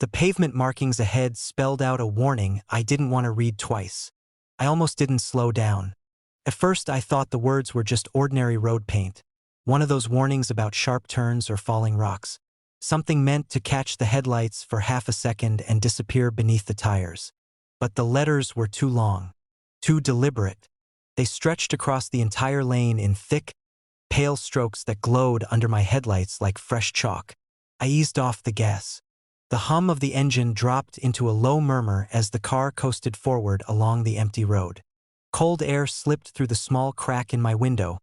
The pavement markings ahead spelled out a warning I didn't want to read twice. I almost didn't slow down. At first I thought the words were just ordinary road paint, one of those warnings about sharp turns or falling rocks. Something meant to catch the headlights for half a second and disappear beneath the tires. But the letters were too long, too deliberate. They stretched across the entire lane in thick, pale strokes that glowed under my headlights like fresh chalk. I eased off the gas. The hum of the engine dropped into a low murmur as the car coasted forward along the empty road. Cold air slipped through the small crack in my window,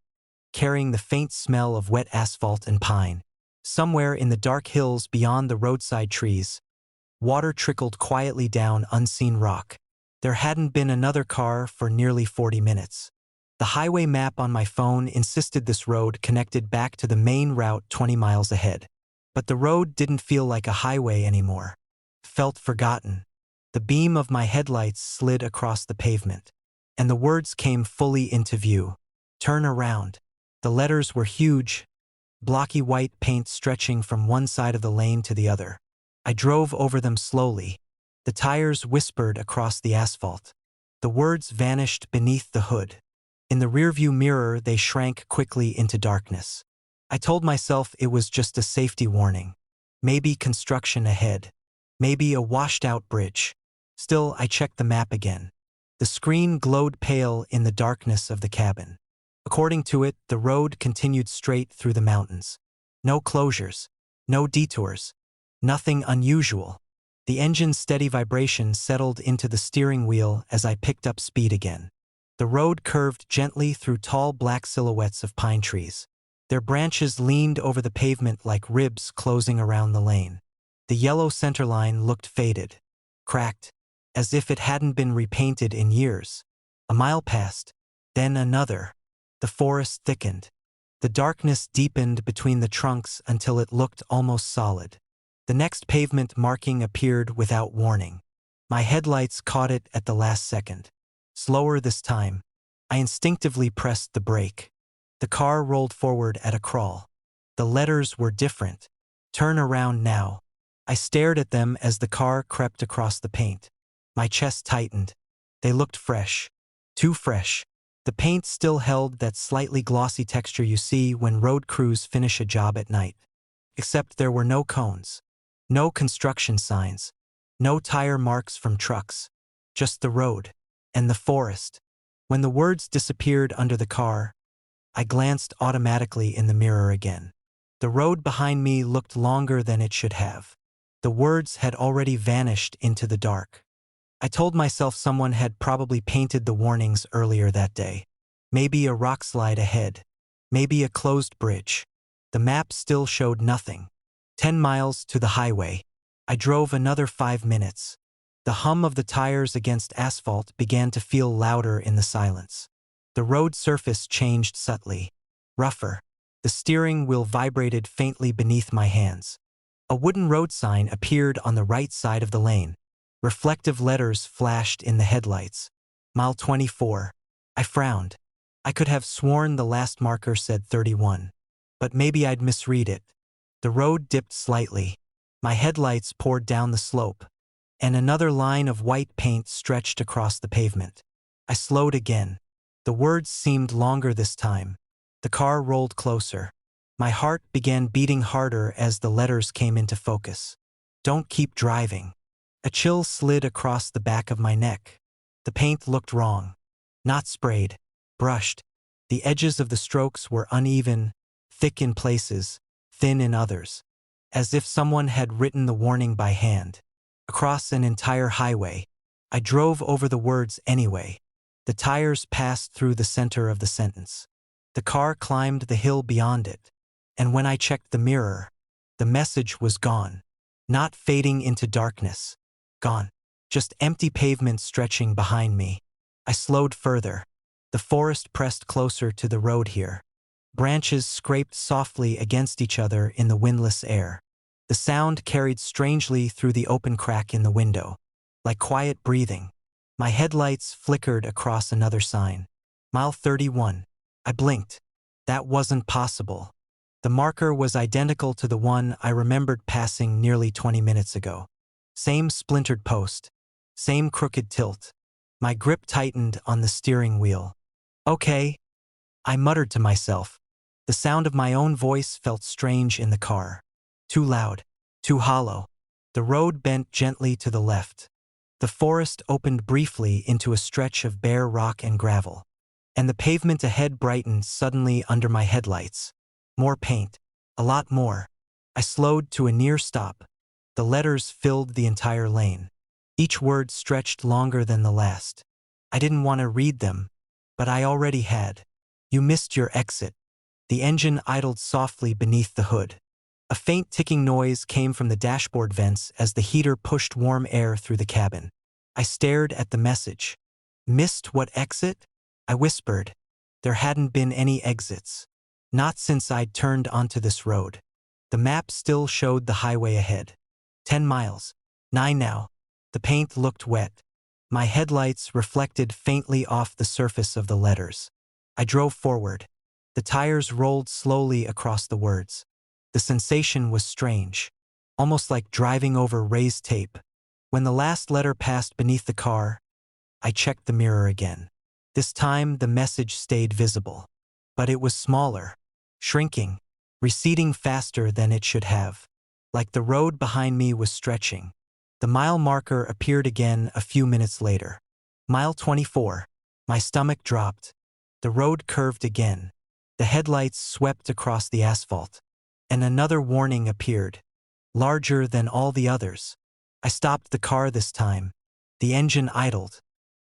carrying the faint smell of wet asphalt and pine. Somewhere in the dark hills beyond the roadside trees, water trickled quietly down unseen rock. There hadn't been another car for nearly 40 minutes. The highway map on my phone insisted this road connected back to the main route 20 miles ahead. But the road didn't feel like a highway anymore. It felt forgotten. The beam of my headlights slid across the pavement, and the words came fully into view. Turn around. The letters were huge, blocky white paint stretching from one side of the lane to the other. I drove over them slowly. The tires whispered across the asphalt. The words vanished beneath the hood. In the rearview mirror, they shrank quickly into darkness. I told myself it was just a safety warning. Maybe construction ahead. Maybe a washed-out bridge. Still, I checked the map again. The screen glowed pale in the darkness of the cabin. According to it, the road continued straight through the mountains. No closures. No detours. Nothing unusual. The engine's steady vibration settled into the steering wheel as I picked up speed again. The road curved gently through tall black silhouettes of pine trees. Their branches leaned over the pavement like ribs closing around the lane. The yellow centerline looked faded, cracked, as if it hadn't been repainted in years. A mile passed, then another. The forest thickened. The darkness deepened between the trunks until it looked almost solid. The next pavement marking appeared without warning. My headlights caught it at the last second. Slower this time. I instinctively pressed the brake. The car rolled forward at a crawl. The letters were different. Turn around now. I stared at them as the car crept across the paint. My chest tightened. They looked fresh. Too fresh. The paint still held that slightly glossy texture you see when road crews finish a job at night. Except there were no cones. No construction signs. No tire marks from trucks. Just the road. And the forest. When the words disappeared under the car, I glanced automatically in the mirror again. The road behind me looked longer than it should have. The words had already vanished into the dark. I told myself someone had probably painted the warnings earlier that day. Maybe a rock slide ahead. Maybe a closed bridge. The map still showed nothing. 10 miles to the highway. I drove another 5 minutes. The hum of the tires against asphalt began to feel louder in the silence. The road surface changed subtly, rougher. The steering wheel vibrated faintly beneath my hands. A wooden road sign appeared on the right side of the lane. Reflective letters flashed in the headlights. Mile 24. I frowned. I could have sworn the last marker said 31. But maybe I'd misread it. The road dipped slightly. My headlights poured down the slope, and another line of white paint stretched across the pavement. I slowed again. The words seemed longer this time. The car rolled closer. My heart began beating harder as the letters came into focus. Don't keep driving. A chill slid across the back of my neck. The paint looked wrong. Not sprayed. Brushed. The edges of the strokes were uneven, thick in places, thin in others. As if someone had written the warning by hand. Across an entire highway. I drove over the words anyway. The tires passed through the center of the sentence. The car climbed the hill beyond it. And when I checked the mirror, the message was gone. Not fading into darkness. Gone. Just empty pavement stretching behind me. I slowed further. The forest pressed closer to the road here. Branches scraped softly against each other in the windless air. The sound carried strangely through the open crack in the window, like quiet breathing. My headlights flickered across another sign. Mile 31. I blinked. That wasn't possible. The marker was identical to the one I remembered passing nearly 20 minutes ago. Same splintered post. Same crooked tilt. My grip tightened on the steering wheel. Okay, I muttered to myself. The sound of my own voice felt strange in the car. Too loud. Too hollow. The road bent gently to the left. The forest opened briefly into a stretch of bare rock and gravel. And the pavement ahead brightened suddenly under my headlights. More paint. A lot more. I slowed to a near stop. The letters filled the entire lane. Each word stretched longer than the last. I didn't want to read them, but I already had. You missed your exit. The engine idled softly beneath the hood. A faint ticking noise came from the dashboard vents as the heater pushed warm air through the cabin. I stared at the message. Missed what exit? I whispered. There hadn't been any exits. Not since I'd turned onto this road. The map still showed the highway ahead. 10 miles. 9 now. The paint looked wet. My headlights reflected faintly off the surface of the letters. I drove forward. The tires rolled slowly across the words. The sensation was strange, almost like driving over raised tape. When the last letter passed beneath the car, I checked the mirror again. This time the message stayed visible. But it was smaller, shrinking, receding faster than it should have. Like the road behind me was stretching. The mile marker appeared again a few minutes later. Mile 24. My stomach dropped. The road curved again. The headlights swept across the asphalt. And another warning appeared, larger than all the others. I stopped the car this time. The engine idled.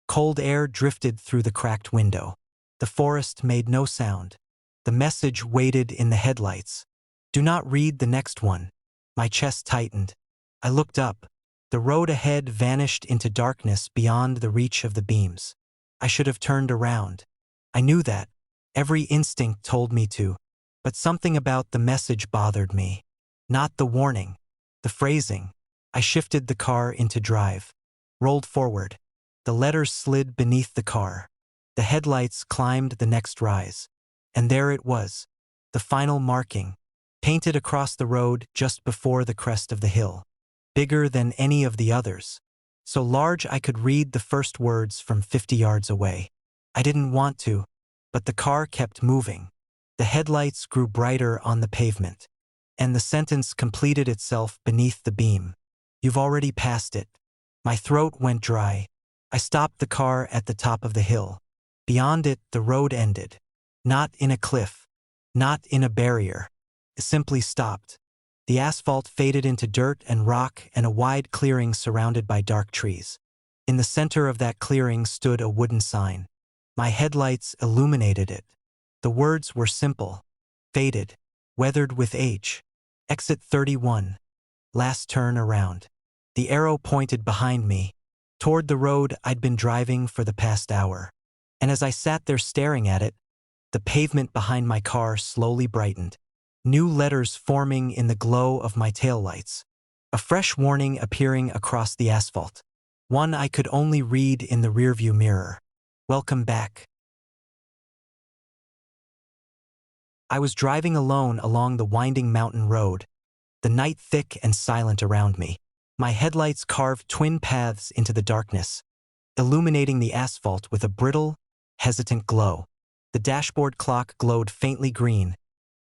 Cold air drifted through the cracked window. The forest made no sound. The message waited in the headlights. Do not read the next one. My chest tightened. I looked up. The road ahead vanished into darkness beyond the reach of the beams. I should have turned around. I knew that. Every instinct told me to. But something about the message bothered me. Not the warning. The phrasing. I shifted the car into drive. Rolled forward. The letters slid beneath the car. The headlights climbed the next rise. And there it was. The final marking. Painted across the road just before the crest of the hill. Bigger than any of the others. So large I could read the first words from 50 yards away. I didn't want to, but the car kept moving. The headlights grew brighter on the pavement. And the sentence completed itself beneath the beam. You've already passed it. My throat went dry. I stopped the car at the top of the hill. Beyond it, the road ended. Not in a cliff. Not in a barrier. It simply stopped. The asphalt faded into dirt and rock and a wide clearing surrounded by dark trees. In the center of that clearing stood a wooden sign. My headlights illuminated it. The words were simple, faded, weathered with age. Exit 31. Last turn around. The arrow pointed behind me, toward the road I'd been driving for the past hour. And as I sat there staring at it, the pavement behind my car slowly brightened. New letters forming in the glow of my taillights. A fresh warning appearing across the asphalt. One I could only read in the rearview mirror. Welcome back. I was driving alone along the winding mountain road, the night thick and silent around me. My headlights carved twin paths into the darkness, illuminating the asphalt with a brittle, hesitant glow. The dashboard clock glowed faintly green,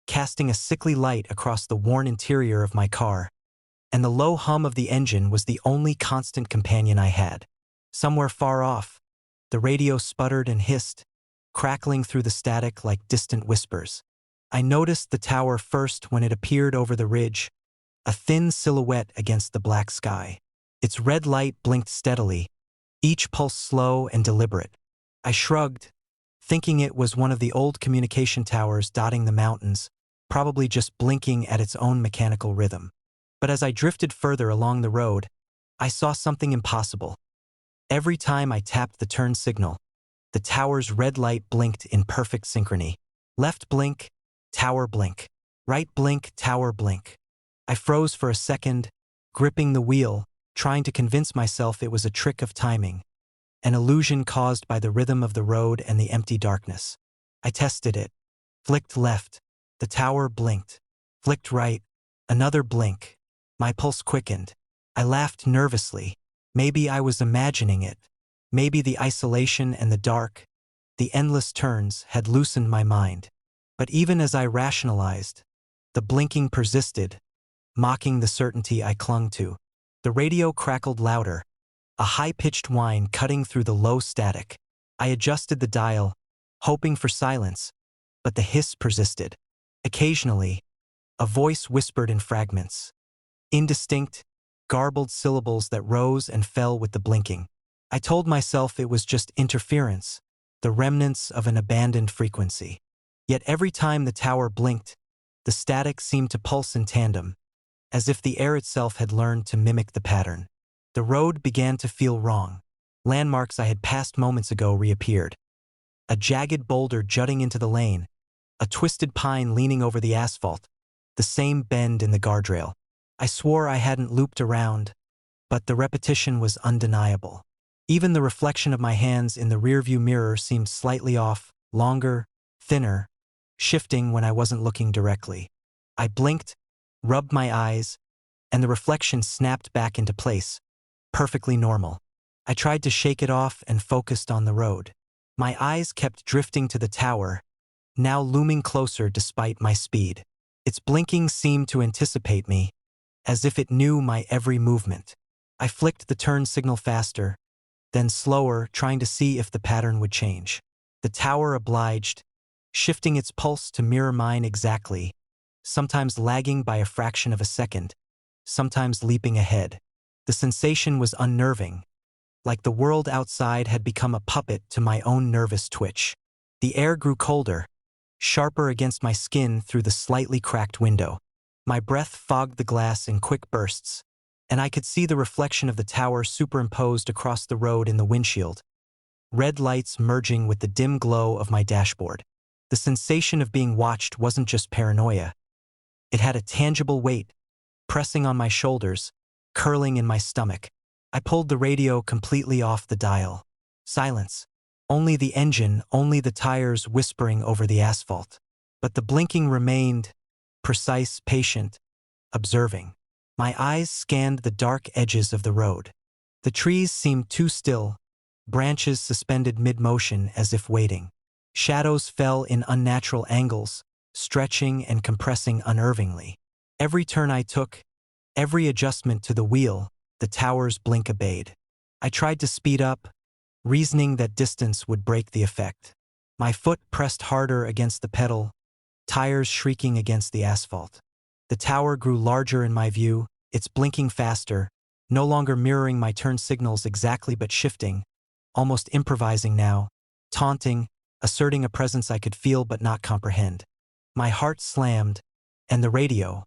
casting a sickly light across the worn interior of my car, and the low hum of the engine was the only constant companion I had. Somewhere far off, the radio sputtered and hissed, crackling through the static like distant whispers. I noticed the tower first when it appeared over the ridge, a thin silhouette against the black sky. Its red light blinked steadily, each pulse slow and deliberate. I shrugged, thinking it was one of the old communication towers dotting the mountains, probably just blinking at its own mechanical rhythm. But as I drifted further along the road, I saw something impossible. Every time I tapped the turn signal, the tower's red light blinked in perfect synchrony. Left blink, tower blink. Right blink, tower blink. I froze for a second, gripping the wheel, trying to convince myself it was a trick of timing, an illusion caused by the rhythm of the road and the empty darkness. I tested it. Flicked left. The tower blinked. Flicked right. Another blink. My pulse quickened. I laughed nervously. Maybe I was imagining it. Maybe the isolation and the dark, the endless turns, had loosened my mind. But even as I rationalized, the blinking persisted, mocking the certainty I clung to. The radio crackled louder, a high-pitched whine cutting through the low static. I adjusted the dial, hoping for silence, but the hiss persisted. Occasionally, a voice whispered in fragments, indistinct, garbled syllables that rose and fell with the blinking. I told myself it was just interference, the remnants of an abandoned frequency. Yet every time the tower blinked, the static seemed to pulse in tandem, as if the air itself had learned to mimic the pattern. The road began to feel wrong. Landmarks I had passed moments ago reappeared. A jagged boulder jutting into the lane, a twisted pine leaning over the asphalt, the same bend in the guardrail. I swore I hadn't looped around, but the repetition was undeniable. Even the reflection of my hands in the rearview mirror seemed slightly off, longer, thinner, shifting when I wasn't looking directly. I blinked, rubbed my eyes, and the reflection snapped back into place, perfectly normal. I tried to shake it off and focused on the road. My eyes kept drifting to the tower, now looming closer despite my speed. Its blinking seemed to anticipate me, as if it knew my every movement. I flicked the turn signal faster, then slower, trying to see if the pattern would change. The tower obliged, shifting its pulse to mirror mine exactly, sometimes lagging by a fraction of a second, sometimes leaping ahead. The sensation was unnerving, like the world outside had become a puppet to my own nervous twitch. The air grew colder, sharper against my skin through the slightly cracked window. My breath fogged the glass in quick bursts, and I could see the reflection of the tower superimposed across the road in the windshield, red lights merging with the dim glow of my dashboard. The sensation of being watched wasn't just paranoia. It had a tangible weight, pressing on my shoulders, curling in my stomach. I pulled the radio completely off the dial. Silence. Only the engine, only the tires whispering over the asphalt. But the blinking remained, precise, patient, observing. My eyes scanned the dark edges of the road. The trees seemed too still, branches suspended mid-motion as if waiting. Shadows fell in unnatural angles, stretching and compressing unnervingly. Every turn I took, every adjustment to the wheel, the tower's blink obeyed. I tried to speed up, reasoning that distance would break the effect. My foot pressed harder against the pedal, tires shrieking against the asphalt. The tower grew larger in my view, its blinking faster, no longer mirroring my turn signals exactly but shifting, almost improvising now, taunting, asserting a presence I could feel but not comprehend. My heart slammed, and the radio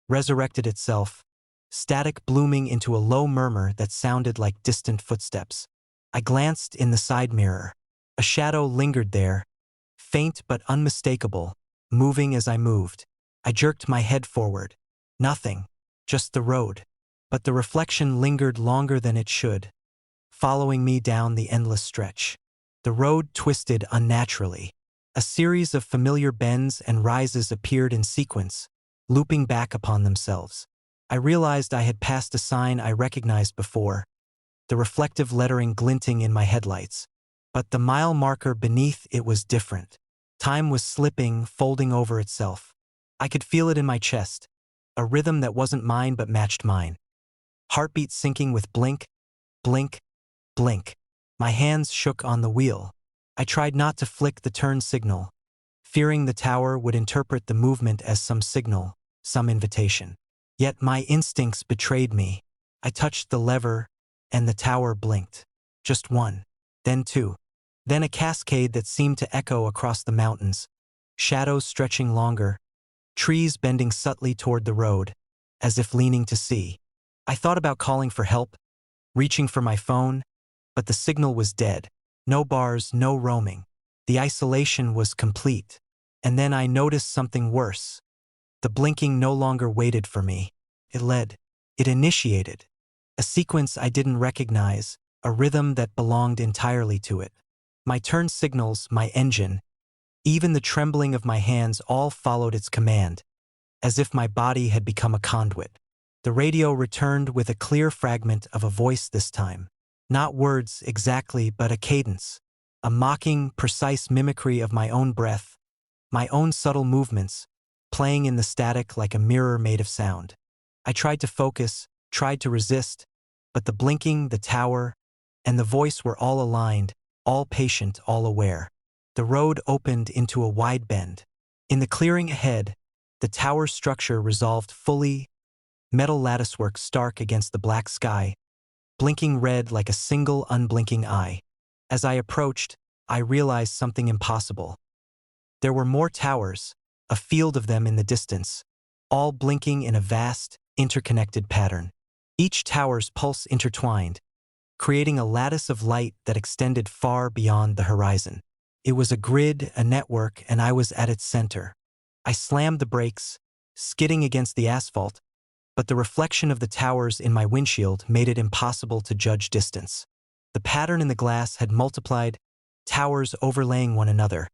resurrected itself, static blooming into a low murmur that sounded like distant footsteps. I glanced in the side mirror. A shadow lingered there, faint but unmistakable, moving as I moved. I jerked my head forward. Nothing, just the road. But the reflection lingered longer than it should, following me down the endless stretch. The road twisted unnaturally. A series of familiar bends and rises appeared in sequence, looping back upon themselves. I realized I had passed a sign I recognized before, the reflective lettering glinting in my headlights. But the mile marker beneath it was different. Time was slipping, folding over itself. I could feel it in my chest, a rhythm that wasn't mine but matched mine. Heartbeat syncing with blink, blink, blink. My hands shook on the wheel. I tried not to flick the turn signal, fearing the tower would interpret the movement as some signal, some invitation. Yet my instincts betrayed me. I touched the lever, and the tower blinked. Just one, then two, then a cascade that seemed to echo across the mountains, shadows stretching longer, trees bending subtly toward the road, as if leaning to see. I thought about calling for help, reaching for my phone, but the signal was dead. No bars, no roaming. The isolation was complete. And then I noticed something worse. The blinking no longer waited for me. It led. It initiated. A sequence I didn't recognize, a rhythm that belonged entirely to it. My turn signals, my engine, even the trembling of my hands all followed its command, as if my body had become a conduit. The radio returned with a clear fragment of a voice this time. Not words exactly, but a cadence. A mocking, precise mimicry of my own breath, my own subtle movements, playing in the static like a mirror made of sound. I tried to focus, tried to resist, but the blinking, the tower, and the voice were all aligned, all patient, all aware. The road opened into a wide bend. In the clearing ahead, the tower's structure resolved fully, metal latticework stark against the black sky, blinking red like a single unblinking eye. As I approached, I realized something impossible. There were more towers, a field of them in the distance, all blinking in a vast, interconnected pattern. Each tower's pulse intertwined, creating a lattice of light that extended far beyond the horizon. It was a grid, a network, and I was at its center. I slammed the brakes, skidding against the asphalt, but the reflection of the towers in my windshield made it impossible to judge distance. The pattern in the glass had multiplied, towers overlaying one another,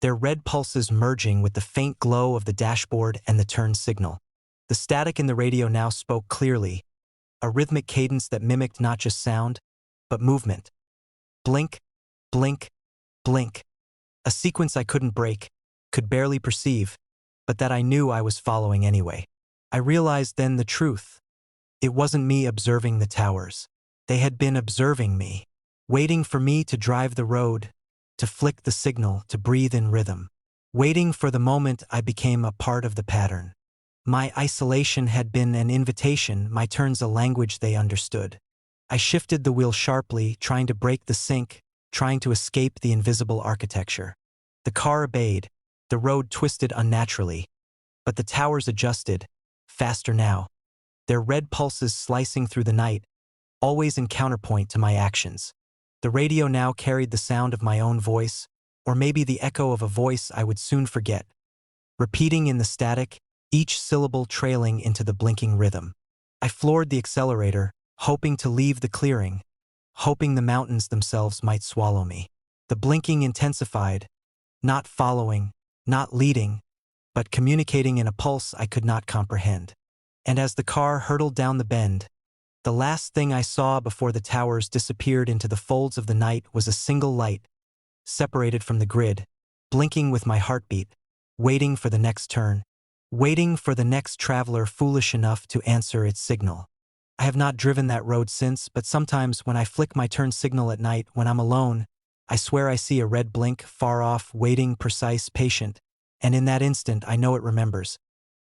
their red pulses merging with the faint glow of the dashboard and the turn signal. The static in the radio now spoke clearly, a rhythmic cadence that mimicked not just sound, but movement. Blink, blink, blink. A sequence I couldn't break, could barely perceive, but that I knew I was following anyway. I realized then the truth. It wasn't me observing the towers. They had been observing me, waiting for me to drive the road, to flick the signal, to breathe in rhythm, waiting for the moment I became a part of the pattern. My isolation had been an invitation, my turns a language they understood. I shifted the wheel sharply, trying to break the sync, trying to escape the invisible architecture. The car obeyed, the road twisted unnaturally, but the towers adjusted, faster now, their red pulses slicing through the night, always in counterpoint to my actions. The radio now carried the sound of my own voice, or maybe the echo of a voice I would soon forget, repeating in the static, each syllable trailing into the blinking rhythm. I floored the accelerator, hoping to leave the clearing, hoping the mountains themselves might swallow me. The blinking intensified, not following, not leading, but communicating in a pulse I could not comprehend. And as the car hurtled down the bend, the last thing I saw before the towers disappeared into the folds of the night was a single light, separated from the grid, blinking with my heartbeat, waiting for the next turn, waiting for the next traveler foolish enough to answer its signal. I have not driven that road since, but sometimes when I flick my turn signal at night, when I'm alone, I swear I see a red blink, far off, waiting, precise, patient, and in that instant I know it remembers.